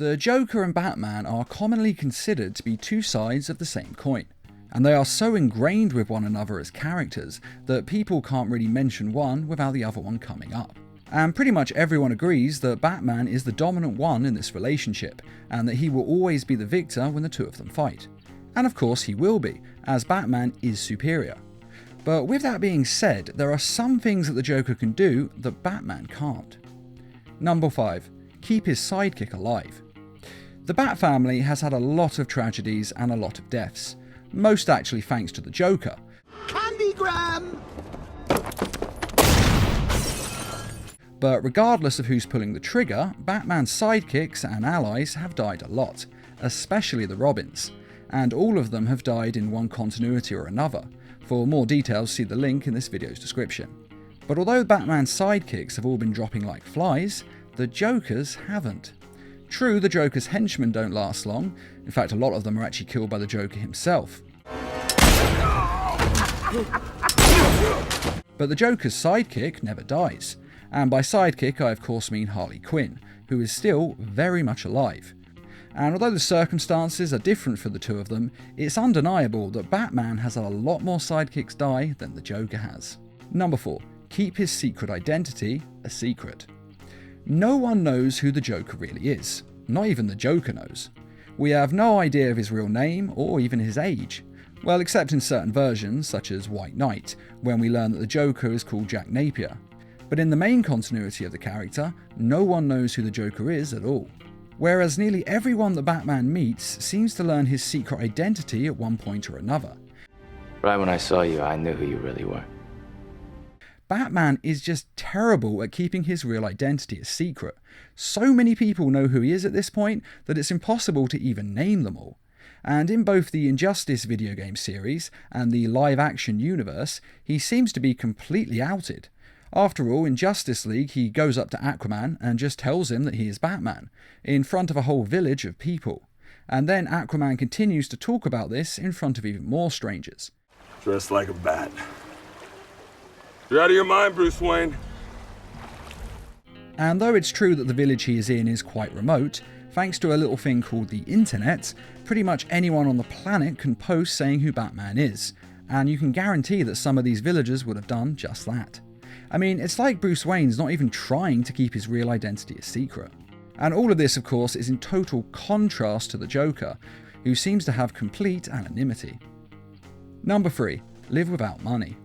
The Joker and Batman are commonly considered to be two sides of the same coin, and they are so ingrained with one another as characters that people can't really mention one without the other one coming up. And pretty much everyone agrees that Batman is the dominant one in this relationship, and that he will always be the victor when the two of them fight. And of course he will be, as Batman is superior. But with that being said, there are some things that the Joker can do that Batman can't. Number 5. Keep his sidekick alive. The Bat family has had a lot of tragedies and a lot of deaths, most actually thanks to the Joker. Candygram! But regardless of who's pulling the trigger, Batman's sidekicks and allies have died a lot, especially the Robins, and all of them have died in one continuity or another. For more details, see the link in this video's description. But although Batman's sidekicks have all been dropping like flies, the Joker's haven't. True, the Joker's henchmen don't last long, in fact a lot of them are actually killed by the Joker himself. But the Joker's sidekick never dies. And by sidekick I of course mean Harley Quinn, who is still very much alive. And although the circumstances are different for the two of them, it's undeniable that Batman has a lot more sidekicks die than the Joker has. Number 4. Keep his secret identity a secret. No one knows who the Joker really is. Not even the Joker knows. We have no idea of his real name or even his age. Well, except in certain versions, such as White Knight, when we learn that the Joker is called Jack Napier. But in the main continuity of the character, no one knows who the Joker is at all. Whereas nearly everyone that Batman meets seems to learn his secret identity at one point or another. Right when I saw you, I knew who you really were. Batman is just terrible at keeping his real identity a secret. So many people know who he is at this point that it's impossible to even name them all. And in both the Injustice video game series and the live-action universe, he seems to be completely outed. After all, in Justice League, he goes up to Aquaman and just tells him that he is Batman, in front of a whole village of people. And then Aquaman continues to talk about this in front of even more strangers. Dressed like a bat. You're out of your mind, Bruce Wayne. And though it's true that the village he is in is quite remote, thanks to a little thing called the internet, pretty much anyone on the planet can post saying who Batman is. And you can guarantee that some of these villagers would have done just that. I mean, it's like Bruce Wayne's not even trying to keep his real identity a secret. And all of this, of course, is in total contrast to the Joker, who seems to have complete anonymity. Number 3. Live without money.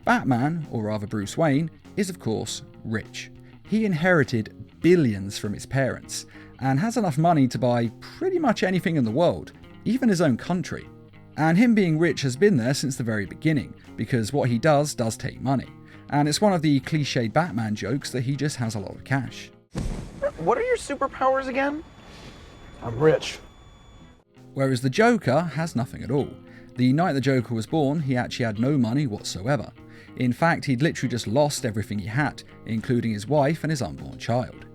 Batman, or rather Bruce Wayne, is of course rich. He inherited billions from his parents, and has enough money to buy pretty much anything in the world, even his own country. And him being rich has been there since the very beginning, because what he does take money. And it's one of the cliched Batman jokes that he just has a lot of cash. What are your superpowers again? I'm rich. Whereas the Joker has nothing at all. The night the Joker was born, he actually had no money whatsoever. In fact, he'd literally just lost everything he had, including his wife and his unborn child.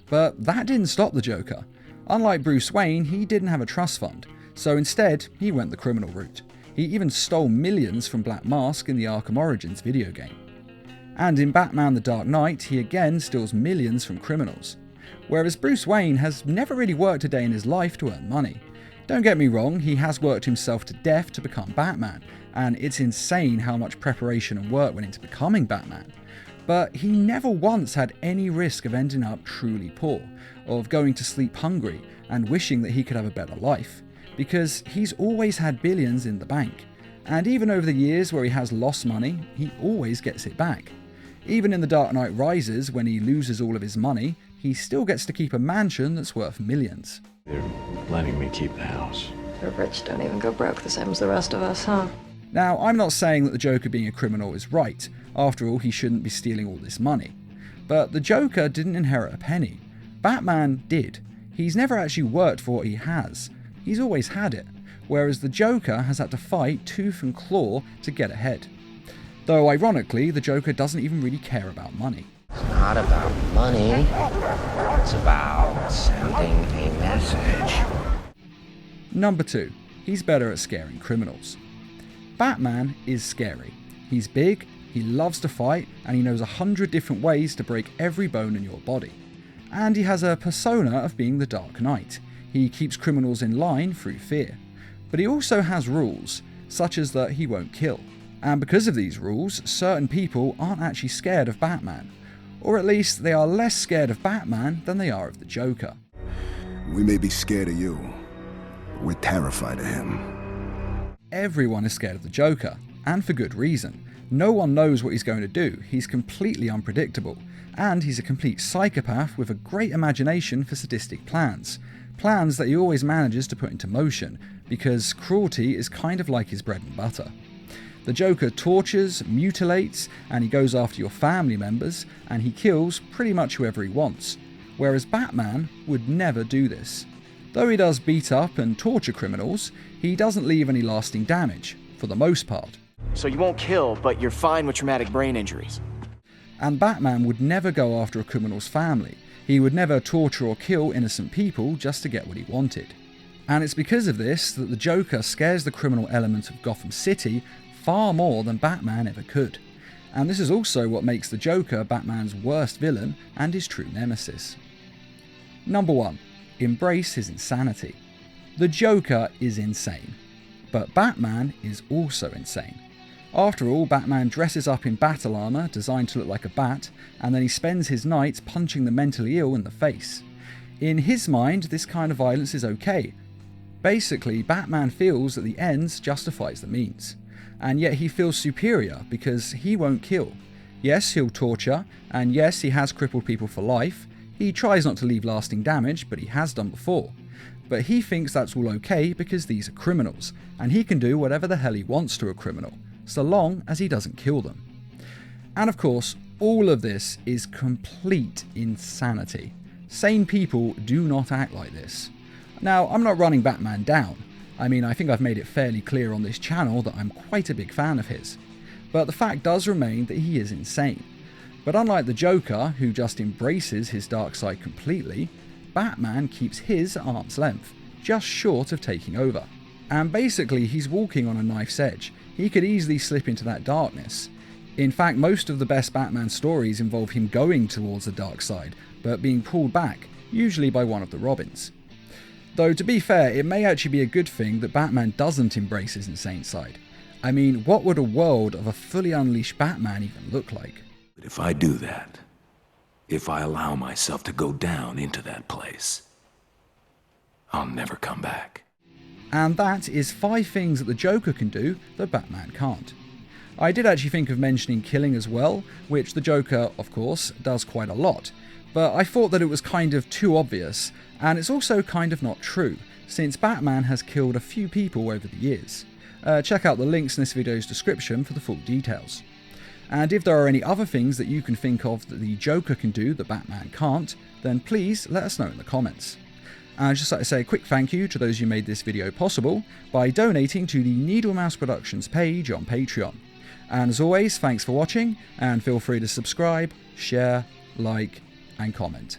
But that didn't stop the Joker. Unlike Bruce Wayne, he didn't have a trust fund, so instead, he went the criminal route. He even stole millions from Black Mask in the Arkham Origins video game. And in Batman the Dark Knight, he again steals millions from criminals. Whereas Bruce Wayne has never really worked a day in his life to earn money. Don't get me wrong, he has worked himself to death to become Batman, and it's insane how much preparation and work went into becoming Batman. But he never once had any risk of ending up truly poor, of going to sleep hungry and wishing that he could have a better life, because he's always had billions in the bank. And even over the years where he has lost money, he always gets it back. Even in The Dark Knight Rises, when he loses all of his money, he still gets to keep a mansion that's worth millions. They're letting me keep the house. The rich don't even go broke the same as the rest of us, huh? Now, I'm not saying that the Joker being a criminal is right. After all, he shouldn't be stealing all this money. But the Joker didn't inherit a penny. Batman did. He's never actually worked for what he has. He's always had it. Whereas the Joker has had to fight tooth and claw to get ahead. Though ironically, the Joker doesn't even really care about money. It's not about money. It's about sending a message. Number 2. He's better at scaring criminals. Batman is scary. He's big, he loves to fight, and he knows 100 different ways to break every bone in your body. and he has a persona of being the Dark Knight. He keeps criminals in line through fear. But he also has rules, such as that he won't kill. And because of these rules, certain people aren't actually scared of Batman. Or at least they are less scared of Batman than they are of the Joker. We may be scared of you, but we're terrified of him. Everyone is scared of the Joker, and for good reason. No one knows what he's going to do, he's completely unpredictable, and he's a complete psychopath with a great imagination for sadistic plans. Plans that he always manages to put into motion, because cruelty is kind of like his bread and butter. The Joker tortures, mutilates, and he goes after your family members, and he kills pretty much whoever he wants. Whereas Batman would never do this. Though he does beat up and torture criminals, he doesn't leave any lasting damage, for the most part. So you won't kill, but you're fine with traumatic brain injuries. And Batman would never go after a criminal's family. He would never torture or kill innocent people just to get what he wanted. And it's because of this that the Joker scares the criminal element of Gotham City far more than Batman ever could. And this is also what makes the Joker Batman's worst villain and his true nemesis. Number 1. Embrace his insanity. The Joker is insane. But Batman is also insane. After all, Batman dresses up in battle armour designed to look like a bat, and then he spends his nights punching the mentally ill in the face. In his mind, this kind of violence is okay. Basically, Batman feels that the ends justifies the means. And yet he feels superior because he won't kill. Yes, he'll torture, and yes, he has crippled people for life. He tries not to leave lasting damage, but he has done before. But he thinks that's all okay because these are criminals, and he can do whatever the hell he wants to a criminal, so long as he doesn't kill them. And of course, all of this is complete insanity. Sane people do not act like this. Now, I'm not running Batman down. I mean, I think I've made it fairly clear on this channel that I'm quite a big fan of his. But the fact does remain that he is insane. But unlike the Joker, who just embraces his dark side completely, Batman keeps his at arm's length, just short of taking over. And basically, he's walking on a knife's edge. He could easily slip into that darkness. In fact, most of the best Batman stories involve him going towards the dark side, but being pulled back, usually by one of the Robins. Though to be fair, it may actually be a good thing that Batman doesn't embrace his insane side. I mean, what would a world of a fully unleashed Batman even look like? But if I do that, if I allow myself to go down into that place, I'll never come back. And that is 5 things that the Joker can do that Batman can't. I did actually think of mentioning killing as well, which the Joker, of course, does quite a lot. But I thought that it was kind of too obvious, and it's also kind of not true, since Batman has killed a few people over the years. Check out the links in this video's description for the full details. And if there are any other things that you can think of that the Joker can do that Batman can't, then please let us know in the comments. And I'd just like to say a quick thank you to those who made this video possible by donating to the Needle Mouse Productions page on Patreon. And as always, thanks for watching, and feel free to subscribe, share, like, and comment.